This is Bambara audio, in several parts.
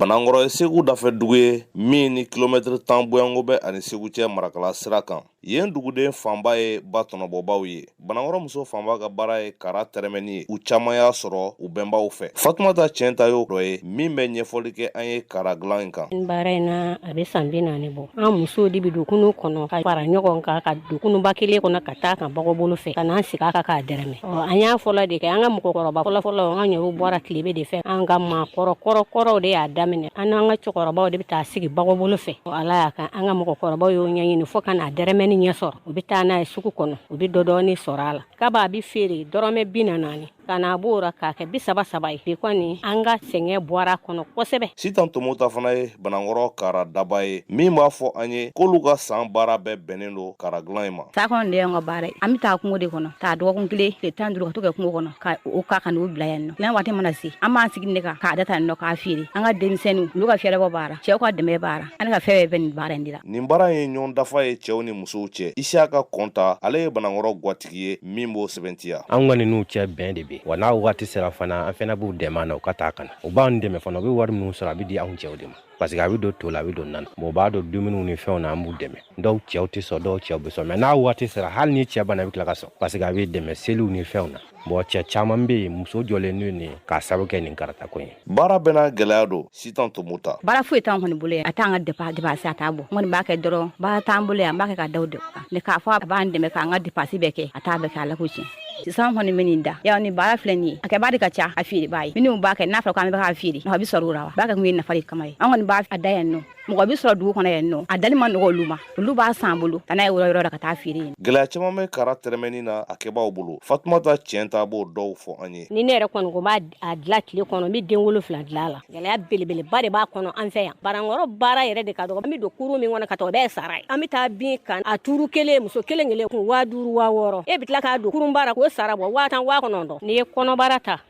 Banangɔrɔ ye Segu dafɛ dugu ye min ni kilomètre 10 bɔyanko bɛ ani Segu cɛ marakala sira kan. Yen duguden fanba ye ba tɔnɔbɔbaw ye. Banangɔrɔ muso fanba ka baara ye kara tɛrɛmɛni ye. U caman y'a sɔrɔ u bɛnbaw fɛ. Fatumata Cɛntayo dɔ ye min bɛ ɲɛfɔli kɛ an ye kara dilan in kan. Baara in na a bɛ san 40 bɔ. An musow de bɛ dukunu kɔnɔ ka fara ɲɔgɔn kan ka dukunuba kelen kɔnɔ ka taa kan bɔgɔbolo fɛ ka n'an sigi a kan k'a dɛrɛmɛ. An y'a fɔlɔ de kɛ an ka mɔgɔkɔrɔba fɔlɔ an yɛrɛ bɔra tilebe de fɛ. An ka maakɔrɔkɔrɔw de y'a daminɛ. An n'an ka cɛkɔrɔbaw de bɛ taa sigi bɔgɔbolo fɛ. Ala y'a kan an ka mɔgɔkɔrɔbaw y'o ɲɛɲini fo ka n'a dɛrɛmɛni ɲɛ sɔrɔ. U bɛ taa n'a ye sugu kɔnɔ u bɛ dɔɔni sɔrɔ a la. Kaba a bɛ feere dɔrɔmɛ 40 ka n'a b'o ra k'a kɛ 30 ye. Bi kɔni an ka sɛgɛn bɔra kɔnɔ kosɛbɛ. Sitan Tomota fana ye Banangɔrɔ kara daba ye min b'a fɔ an ye k'olu ka san baara bɛɛ bɛnnen don kara dilan in ma. Saa kɔnɔ de y'an ka baara ye. An bɛ taa kungo de kɔnɔ k'a dɔgɔkun kelen tile 15 ka to kɛ kungo kɔnɔ ka o ka n'o bila yan nɔ. N'an waati mana se an b'an sigi de kan k'a data nɔ k'a feere. An ka denmisɛnninw olu ka fɛɛrɛ bɔ baara cɛw ka dɛmɛ baara an ka fɛn bɛɛ nin baara in de la. Nin baara ye ɲɔgɔn dafa ye cɛw ni musow cɛ. Isiyaka Kɔnta ale ye Banangɔrɔ gatigi ye min b'o sɛbɛntiya. An kɔni n'u cɛ bɛn de bɛ wa n'a waati sera fana an fana b'u dɛmɛ na u ka taa kana. U b'an dɛmɛ fana u bɛ wari minnu sɔrɔ a bɛ di anw cɛw de ma. Parce que a bɛ don to la a bɛ don nan. Bon u b'a don dumuniw ni fɛnw na an b'u dɛmɛ. Dɔw cɛw tɛ sɔn dɔw cɛw bɛ sɔn mais n'a waati sera hali ni cɛ bana bɛ tila ka sɔn parce que a bɛ dɛmɛ seliw ni fɛnw na. Bon cɛ caman bɛ yen muso jɔlen n'u ye k'a sababu kɛ nin karata ko ye. Baara bɛɛ n'a gɛlɛya don Sitan Tomota. Baara foyi t'anw kɔni bolo yan a t'an ka dépense a t'a bɔ. N kɔni b'a kɛ dɔrɔn baara t'an bolo yan n b'a kɛ ka da o de kan. Ne k'a fɔ a b'an dɛmɛ k'an ka dépense bɛɛ kɛ a t'a bɛɛ kɛ Ala ko tiɲɛ. Sisan kɔni bɛ nin da yaw ni baara filɛ nin ye a kɛbaa de ka ca a feere b'a ye minnu b'a kɛ n'a fɔra k'an bɛ k'a feere nafa bɛ sɔrɔ o la wa b'a kɛ kun ye nafa de kama ye an kɔni b'a da yan nɔ mɔgɔ bɛ sɔrɔ dugu kɔnɔ yan nɔ a dali ma nɔgɔ olu ma olu b'a san bolo ka n'a ye yɔrɔ la ka taa feere yen. Gɛlɛya caman bɛ kara tɛrɛmɛni na a kɛbaaw bolo Fatumata Cɛnta b'o dɔw fɔ an ye. Ni ne yɛrɛ kɔni ko b'a dilan tile kɔnɔ n bɛ den 7 dilan a la gɛlɛya belebeleba de b'a kɔnɔ an fɛ yan Banangɔrɔ baara yɛrɛ de ka dɔgɔ an bɛ don kurun min kɔnɔ ka taa o bɛɛ sara ye an bɛ taa bin kan a tuuru kelen muso kelen kelen kun 5000 6000 e bɛ tila k'a don kurun baara k'o sara bɔ 5000 5000 n'i ye kɔnɔbara ta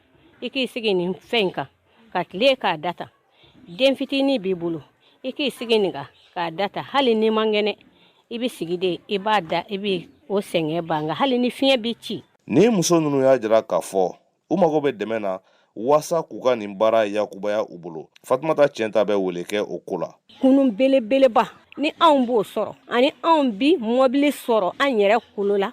i k'i sigi nin fɛn kan ka tile k'a data den fitinin b'i bolo i k'i sigi nin kan k'a data hali ni man kɛnɛ i bɛ sigi de i b'a da i bɛ o sɛgɛn ban nka hali ni fiɲɛ b'i ci. Ni muso ninnu y'a jira k'a fɔ u mago bɛ dɛmɛ na waasa k'u ka nin baara yakubaya u bolo Fatumata Cɛnta bɛ wele kɛ o ko la. Kunun belebeleba ni anw b'o sɔrɔ ani anw bi mɔbili sɔrɔ an yɛrɛ kolo la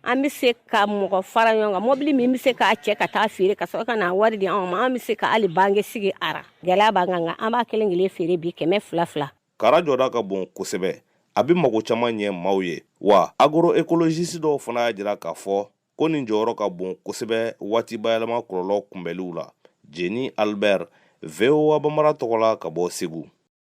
an bɛ se ka mɔgɔ fara ɲɔgɔn kan mɔbili min bɛ se k'a cɛ ka taa feere ka sɔrɔ ka na wari di anw ma an bɛ se ka hali bange sigi ara gɛlɛya b'an kan nka an b'a kelen kelen feere bi 200 Kara jɔda ka bon kosɛbɛ a bɛ mago caman ɲɛ maaw ye wa agroécologiste dɔw fana y'a jira k'a fɔ ko nin jɔyɔrɔ ka bon kosɛbɛ waati bayɛlɛma kɔlɔlɔ kunbɛliw la. Jeni Albert VOA Bambara tɔgɔ la ka bɔ Segu.